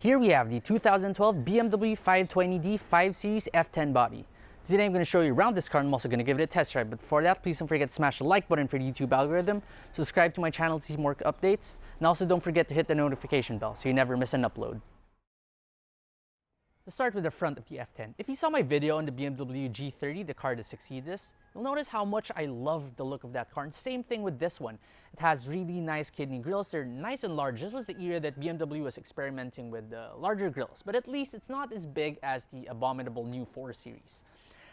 Here we have the 2012 BMW 520d 5 Series F10 body. Today I'm going to show you around this car and I'm also going to give it a test drive. But before that, please don't forget to smash the like button for the YouTube algorithm, subscribe to my channel to see more updates, and also don't forget to hit the notification bell so you never miss an upload. Let's start with the front of the F10. If you saw my video on the BMW G30, the car that succeeds this, you'll notice how much I love the look of that car. And same thing with this one. It has really nice kidney grills. They're nice and large. This was the era that BMW was experimenting with larger grills, but at least it's not as big as the abominable new 4 Series.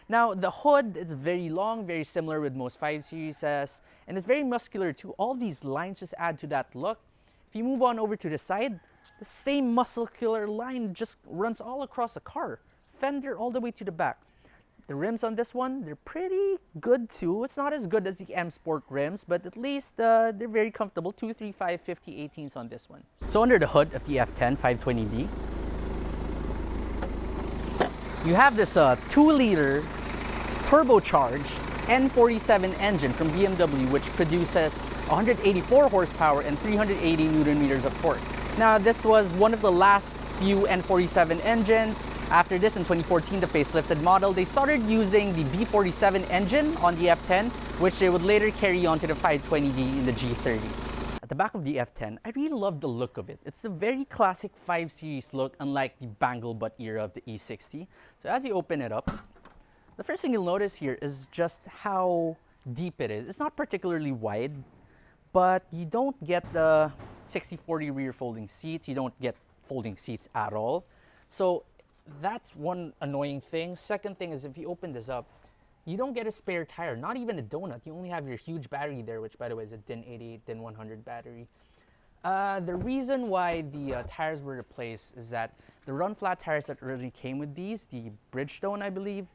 Now, the hood is very long, very similar with most 5 Series, and it's very muscular too. All these lines just add to that look. If you move on over to the side, the same muscular line just runs all across the car. Fender all the way to the back. The rims on this one, they're pretty good too. It's not as good as the M Sport rims, but at least they're very comfortable. 235 50 18s on this one. So under the hood of the F10 520d, you have this 2-liter turbocharged N47 engine from BMW, which produces 184 horsepower and 380 Newton meters of torque. Now, this was one of the last few N47 engines. After this, in 2014, the facelifted model, they started using the B47 engine on the F10, which they would later carry on to the 520d in the G30. At the back of the F10, I really love the look of it. It's a very classic 5 Series look, unlike the Bangle Butt era of the E60. So as you open it up, the first thing you'll notice here is just how deep it is. It's not particularly wide, but you don't get the 60/40 rear folding seats. You don't get folding seats at all. So that's one annoying thing. Second thing is, if you open this up, you don't get a spare tire, not even a donut. You only have your huge battery there, which by the way is a DIN 88, DIN 100 battery. The reason why the tires were replaced is that the run flat tires that originally came with these, the Bridgestone I believe,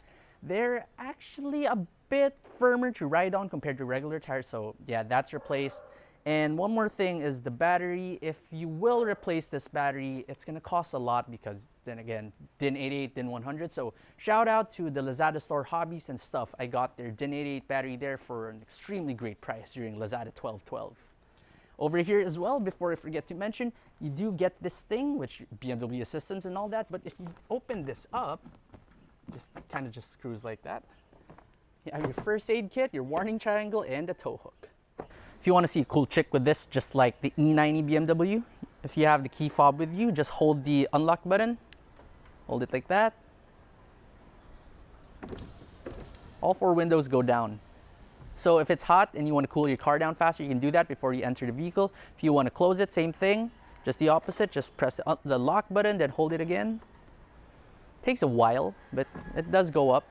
they're actually a bit firmer to ride on compared to regular tires. So yeah, that's replaced. And one more thing is the battery. If you will replace this battery, it's going to cost a lot because, then again, DIN 88, DIN 100. So shout out to the Lazada store Hobbies and Stuff. I got their DIN 88 battery there for an extremely great price during Lazada 12/12. Over here as well, before I forget to mention, you do get this thing, which BMW assistance and all that. But if you open this up, just kind of just screws like that. You have your first aid kit, your warning triangle, and a tow hook. If you want to see a cool trick with this, just like the E90 BMW, if you have the key fob with you, just hold the unlock button, hold it like that. All 4 windows go down. So if it's hot and you want to cool your car down faster, you can do that before you enter the vehicle. If you want to close it, same thing, just the opposite, just press the lock button, then hold it again. Takes a while, but it does go up.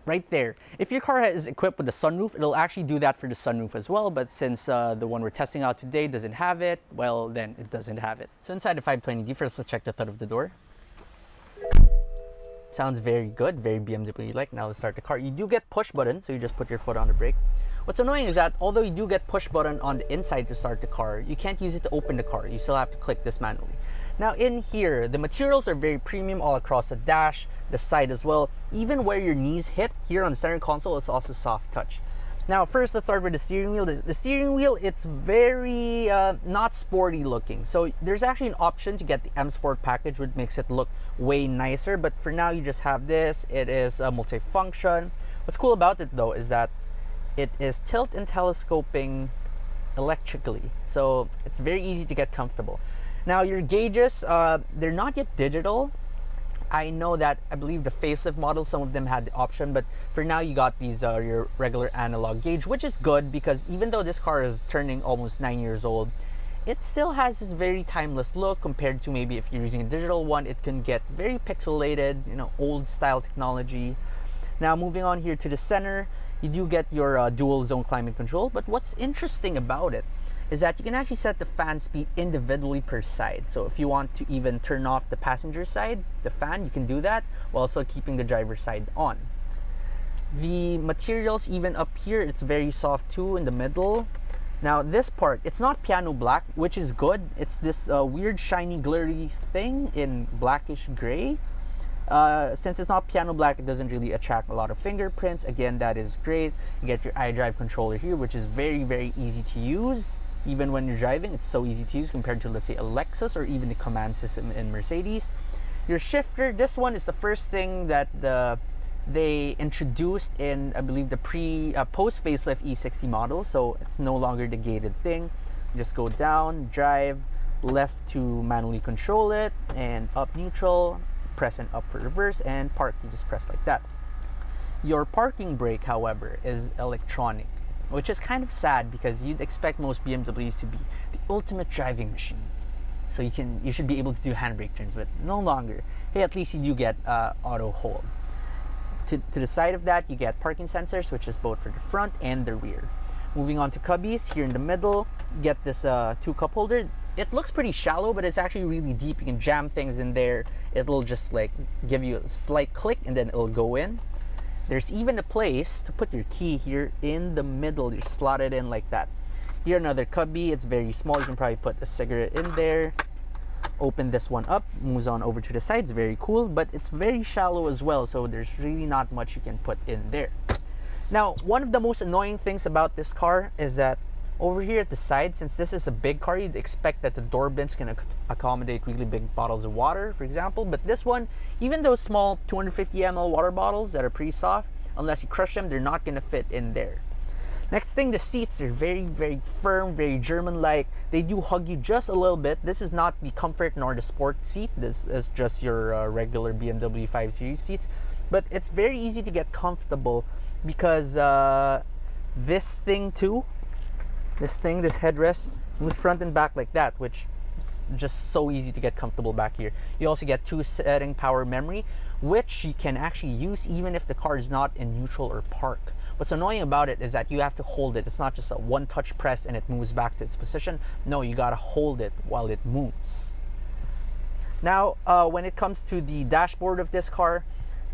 Right there. If your car is equipped with a sunroof, it'll actually do that for the sunroof as well. But since the one we're testing out today doesn't have it, well, then it doesn't have it. So inside the 520d, first let's check the thud of the door. Sounds very good, very BMW-like. Now let's start the car. You do get push button, so you just put your foot on the brake. What's annoying is that although you do get push button on the inside to start the car, you can't use it to open the car. You still have to click this manually. Now in here, the materials are very premium all across the dash, the side as well. Even where your knees hit here on the center console, it's also soft touch. Now first, let's start with the steering wheel. The steering wheel, it's very not sporty looking. So there's actually an option to get the M Sport package, which makes it look way nicer. But for now, you just have this. It is multifunction. What's cool about it though is that it is tilt and telescoping electrically. So it's very easy to get comfortable. Now your gauges, they're not yet digital. I know that I believe the facelift model, some of them had the option, but for now you got these your regular analog gauge, which is good because even though this car is turning almost 9 years old, it still has this very timeless look compared to maybe if you're using a digital one, it can get very pixelated, you know, old style technology. Now moving on here to the center, you do get your dual zone climate control, but what's interesting about it is that you can actually set the fan speed individually per side. So if you want to even turn off the passenger side, the fan, you can do that while still keeping the driver's side on. The materials, even up here, it's very soft too in the middle. Now this part, it's not piano black, which is good. It's this weird shiny glittery thing in blackish gray. Since it's not piano black, it doesn't really attract a lot of fingerprints. Again, that is great. You get your iDrive controller here, which is very, very easy to use. Even when you're driving, it's so easy to use compared to, let's say, a Lexus or even the command system in Mercedes. Your shifter, this one is the first thing that they introduced in, I believe, the post facelift E60 model. So it's no longer the gated thing. Just go down, drive, left to manually control it, and up neutral, press and up for reverse, and park. You just press like that. Your parking brake, however, is electronic, which is kind of sad because you'd expect most BMWs to be the ultimate driving machine. So you should be able to do handbrake turns, but no longer. Hey, at least you do get auto hold. To the side of that, you get parking sensors, which is both for the front and the rear. Moving on to cubbies, here in the middle, you get this 2 cup holder. It looks pretty shallow, but it's actually really deep. You can jam things in there. It'll just like give you a slight click and then it'll go in. There's even a place to put your key here in the middle. You slot it in like that. Here, another cubby. It's very small. You can probably put a cigarette in there. Open this one up, moves on over to the sides. Very cool, but it's very shallow as well, so there's really not much you can put in there. Now, one of the most annoying things about this car is that over here at the side, since this is a big car, you'd expect that the door bins can accommodate really big bottles of water, for example. But this one, even those small 250 ml water bottles that are pretty soft, unless you crush them, they're not going to fit in there. Next thing, the seats are very, very firm, very German-like. They do hug you just a little bit. This is not the comfort nor the sport seat. This is just your regular BMW 5 Series seats. But it's very easy to get comfortable because this headrest moves front and back like that, which is just so easy to get comfortable back here. You also get 2-setting power memory, which you can actually use even if the car is not in neutral or park. What's annoying about it is that you have to hold it. It's not just a one-touch press and it moves back to its position. No, you gotta hold it while it moves. Now, when it comes to the dashboard of this car,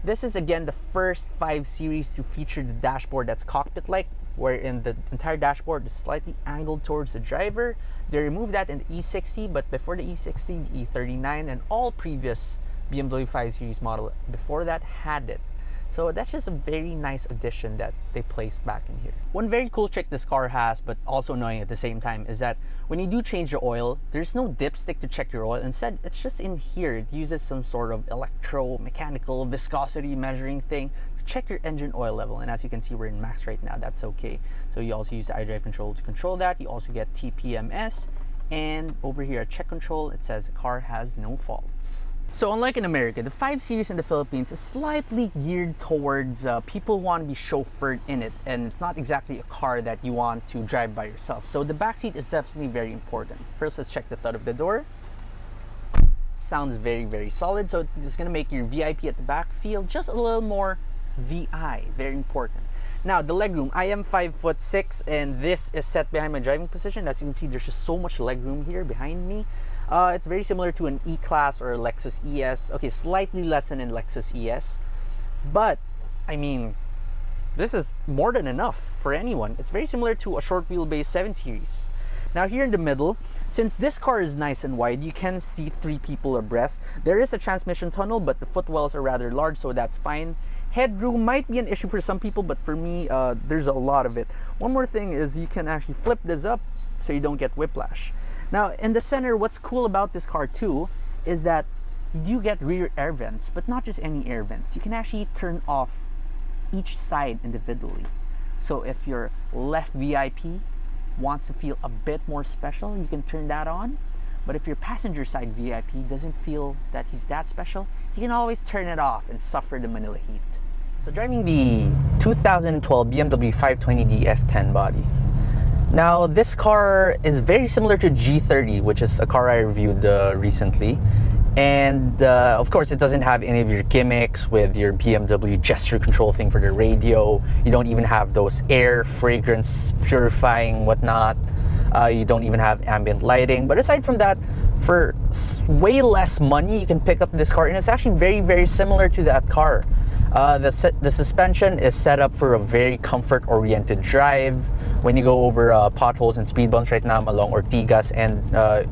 this is again the first 5 Series to feature the dashboard that's cockpit-like, wherein the entire dashboard is slightly angled towards the driver. They removed that in the E60, but before the E60, the E39, and all previous BMW 5 Series model before that had it. So that's just a very nice addition that they placed back in here. One very cool trick this car has, but also annoying at the same time, is that when you do change your oil, there's no dipstick to check your oil. Instead, it's just in here. It uses some sort of electromechanical viscosity measuring thing to check your engine oil level. And as you can see, we're in max right now. That's okay. So you also use the iDrive control to control that. You also get TPMS. And over here at check control, it says the car has no faults. So unlike in America, the 5 Series in the Philippines is slightly geared towards people want to be chauffeured in it, and it's not exactly a car that you want to drive by yourself. So the back seat is definitely very important. First, let's check the thud of the door. It sounds very, very solid, so it's going to make your VIP at the back feel just a little more VI, very important. Now, the legroom. I am 5'6", and this is set behind my driving position. As you can see, there's just so much legroom here behind me. It's very similar to an E-Class or a Lexus ES. Okay, slightly less than a Lexus ES. But, I mean, this is more than enough for anyone. It's very similar to a short wheelbase 7 Series. Now, here in the middle, since this car is nice and wide, you can see 3 people abreast. There is a transmission tunnel, but the footwells are rather large, so that's fine. Headroom might be an issue for some people, but for me, there's a lot of it. One more thing is you can actually flip this up so you don't get whiplash. Now, in the center, what's cool about this car too is that you do get rear air vents, but not just any air vents. You can actually turn off each side individually. So if your left VIP wants to feel a bit more special, you can turn that on. But if your passenger side VIP doesn't feel that he's that special, you can always turn it off and suffer the Manila heat. So driving the 2012 BMW 520d F10 body. Now, this car is very similar to G30, which is a car I reviewed recently. And of course, it doesn't have any of your gimmicks with your BMW gesture control thing for the radio. You don't even have those air, fragrance, purifying, whatnot. You don't even have ambient lighting. But aside from that, for way less money, you can pick up this car. And it's actually very, very similar to that car. The suspension is set up for a very comfort-oriented drive when you go over potholes and speed bumps. Right now I'm along Ortigas, and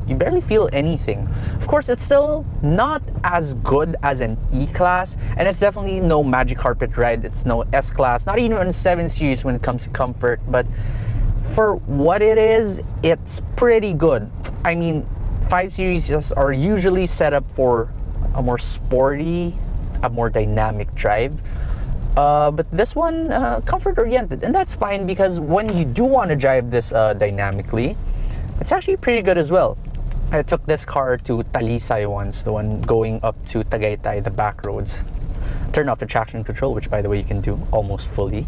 you barely feel anything. Of course, it's still not as good as an E-Class, and it's definitely no magic carpet ride. It's no S-Class, not even a 7 Series when it comes to comfort, but for what it is, it's pretty good. I mean, 5 Series are usually set up for a more sporty, a more dynamic drive. But this one, comfort-oriented, and that's fine because when you do want to drive this dynamically, it's actually pretty good as well. I took this car to Talisay once, the one going up to Tagaytay, the back roads. Turned off the traction control, which by the way you can do almost fully,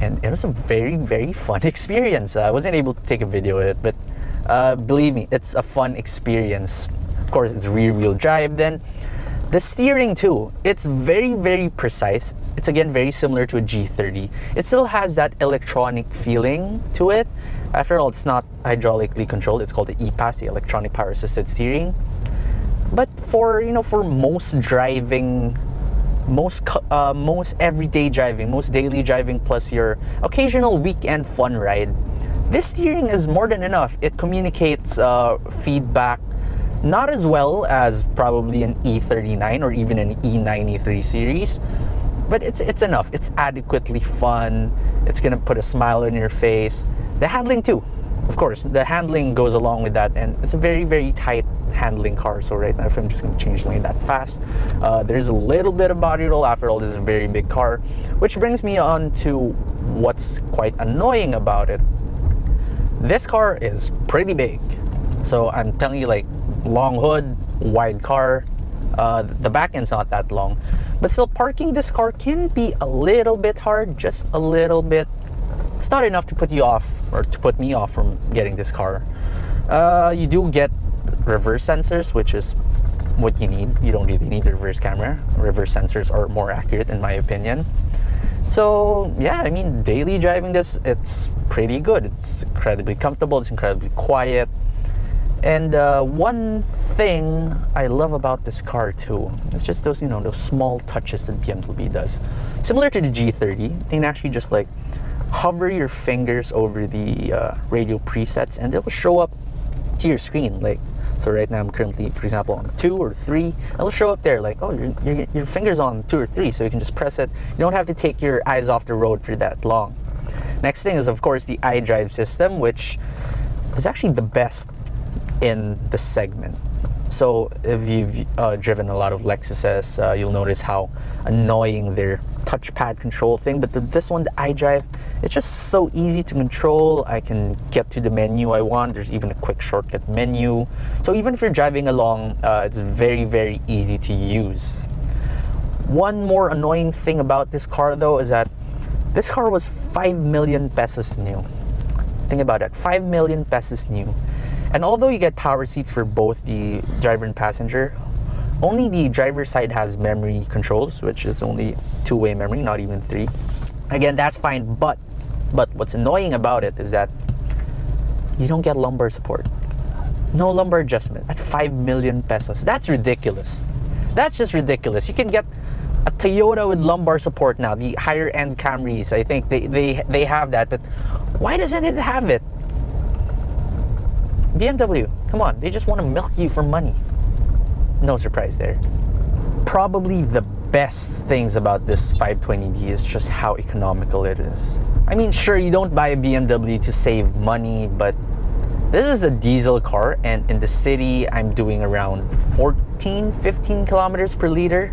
and it was a very, very fun experience. I wasn't able to take a video of it, but believe me, it's a fun experience. Of course, it's rear-wheel drive. Then the steering too, it's very, very precise. It's again very similar to a G30. It still has that electronic feeling to it. After all, it's not hydraulically controlled. It's called the EPAS, the electronic power assisted steering. But for most driving, most everyday driving, most daily driving, plus your occasional weekend fun ride, this steering is more than enough. It communicates feedback not as well as probably an E39 or even an E93 series, but it's enough. It's adequately fun. It's gonna put a smile on your face. The handling too, of course, the handling goes along with that, and it's a very, very tight handling car. So right now, if I'm just gonna change lane that fast, there's a little bit of body roll. After all, this is a very big car, which brings me on to what's quite annoying about it. This car is pretty big. So I'm telling you, like, long hood, wide car. The back end's not that long, but still parking this car can be a little bit hard, just a little bit. It's not enough to put you off, or to put me off from getting this car. You do get reverse sensors, which is what you need. You don't really need a reverse camera. Reverse sensors are more accurate in my opinion. So yeah, I mean, daily driving this, it's pretty good. It's incredibly comfortable, it's incredibly quiet. And one thing I love about this car too, it's just those, those small touches that BMW does. Similar to the G30, you can actually just like hover your fingers over the radio presets and it will show up to your screen. Like, so right now I'm currently, for example, on 2 or 3. It'll show up there like, oh, your finger's on 2 or 3, so you can just press it. You don't have to take your eyes off the road for that long. Next thing is, of course, the iDrive system, which is actually the best in the segment. So if you've driven a lot of Lexuses, you'll notice how annoying their touchpad control thing, but this one, the iDrive, it's just so easy to control. I can get to the menu I want. There's even a quick shortcut menu. So even if you're driving along, it's very, very easy to use. One more annoying thing about this car though is that this car was 5 million pesos new. Think about that, 5 million pesos new. And although you get power seats for both the driver and passenger, only the driver's side has memory controls, which is only 2-way memory, not even 3. Again, that's fine, but what's annoying about it is that you don't get lumbar support. No lumbar adjustment at 5 million pesos. That's ridiculous. That's just ridiculous. You can get a Toyota with lumbar support now, the higher end Camrys. I think they have that, but why doesn't it have it? BMW, come on, they just want to milk you for money. No surprise there. Probably the best things about this 520d is just how economical it is. I mean, sure, you don't buy a BMW to save money, but this is a diesel car, and in the city, I'm doing around 15 kilometers per liter,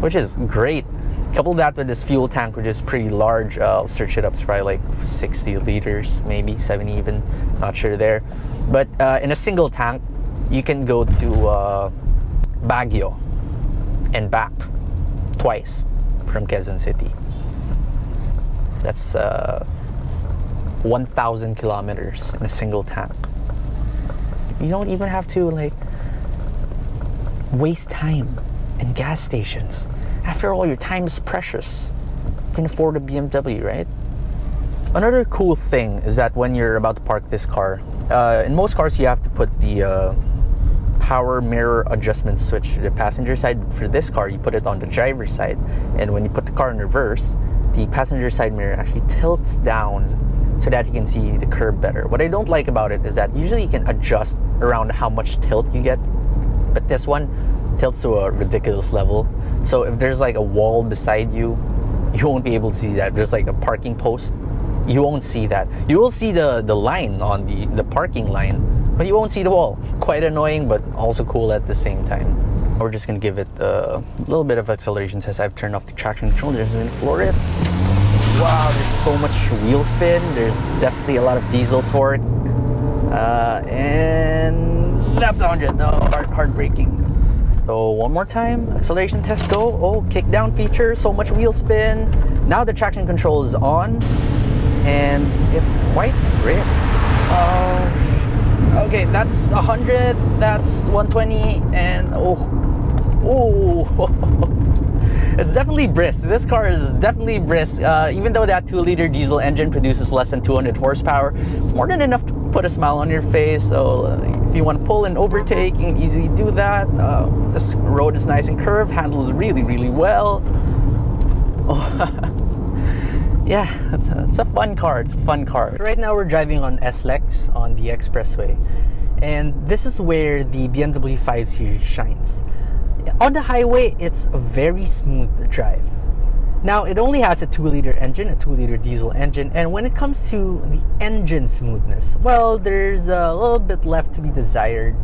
which is great. Couple that with this fuel tank, which is pretty large. I'll search it up. It's probably like 60 liters, maybe 70 even. Not sure there. But in a single tank, you can go to Baguio and back twice from Quezon City. That's 1,000 kilometers in a single tank. You don't even have to like waste time in gas stations. After all, your time is precious. You can afford a BMW, right? Another cool thing is that when you're about to park this car, in most cars you have to put the power mirror adjustment switch to the passenger side. For this car, you put it on the driver's side, and when you put the car in reverse, the passenger side mirror actually tilts down so that you can see the curb better. What I don't like about it is that usually you can adjust around how much tilt you get, but this one tilts to a ridiculous level. So if there's like a wall beside you, you won't be able to see that. There's like a parking post, you won't see that. You will see the line on the parking line, but you won't see the wall. Quite annoying, but also cool at the same time. We're just gonna give it a little bit of acceleration test. I've turned off the traction control. Just gonna floor it. Wow, there's so much wheel spin. There's definitely a lot of diesel torque. And that's 100. No, hard braking. So one more time, acceleration test, go. Oh, kick down feature, so much wheel spin. Now the traction control is on, and it's quite brisk. Okay, that's 100, that's 120, and oh. It's definitely brisk. This car is definitely brisk. Even though that 2-liter diesel engine produces less than 200 horsepower, it's more than enough to put a smile on your face. So if you want to pull and overtake, you can easily do that. This road is nice and curved, handles really, really well. Yeah, it's a fun car. It's a fun car. Right now we're driving on S-Lex on the expressway, and this is where the BMW 5 Series shines. On the highway, it's a very smooth drive. Now, it only has a 2-liter engine, a 2-liter diesel engine, and when it comes to the engine smoothness, well, there's a little bit left to be desired.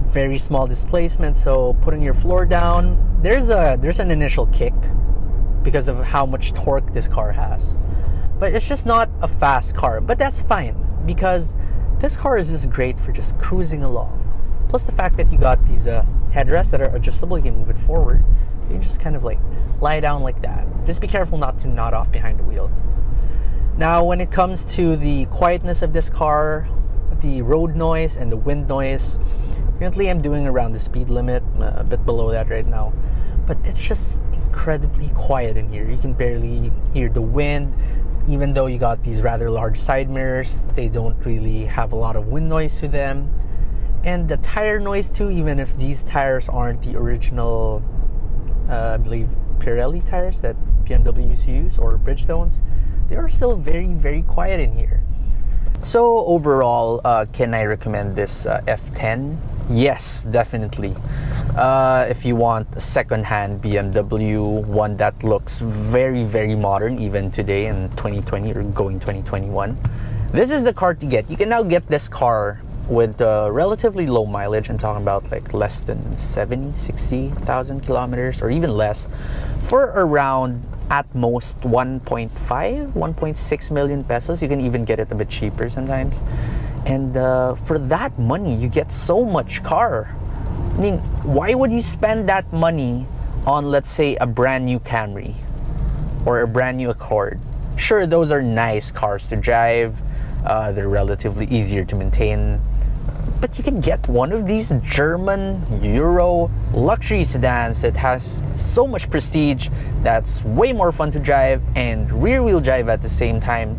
Very small displacement, so putting your floor down, there's an initial kick because of how much torque this car has. But it's just not a fast car, but that's fine because this car is just great for just cruising along. Plus the fact that you got these headrests that are adjustable, you can move it forward. You can just kind of like lie down like that. Just be careful not to nod off behind the wheel. Now, when it comes to the quietness of this car, the road noise and the wind noise, currently I'm doing around the speed limit, a bit below that right now. But it's just incredibly quiet in here. You can barely hear the wind. Even though you got these rather large side mirrors, they don't really have a lot of wind noise to them. And the tire noise too, even if these tires aren't the original, I believe, Pirelli tires that BMW used to use, or Bridgestones, they are still very, very quiet in here. So overall, can I recommend this F10? Yes, definitely. If you want a second-hand BMW, one that looks very, very modern even today in 2020 or going 2021, this is the car to get. You can now get this car with relatively low mileage. I'm talking about like less than 60,000 kilometers or even less, for around at most 1.6 million pesos. You can even get it a bit cheaper sometimes. And for that money, you get so much car. I mean, why would you spend that money on, let's say, a brand new Camry or a brand new Accord? Sure, those are nice cars to drive. They're relatively easier to maintain. But you can get one of these German Euro luxury sedans that has so much prestige, that's way more fun to drive and rear-wheel drive at the same time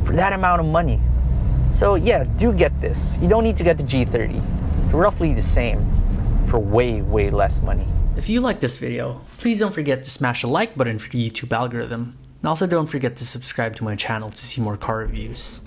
for that amount of money. So yeah, do get this. You don't need to get the G30. They're roughly the same for way, way less money. If you like this video, please don't forget to smash the like button for the YouTube algorithm. And also don't forget to subscribe to my channel to see more car reviews.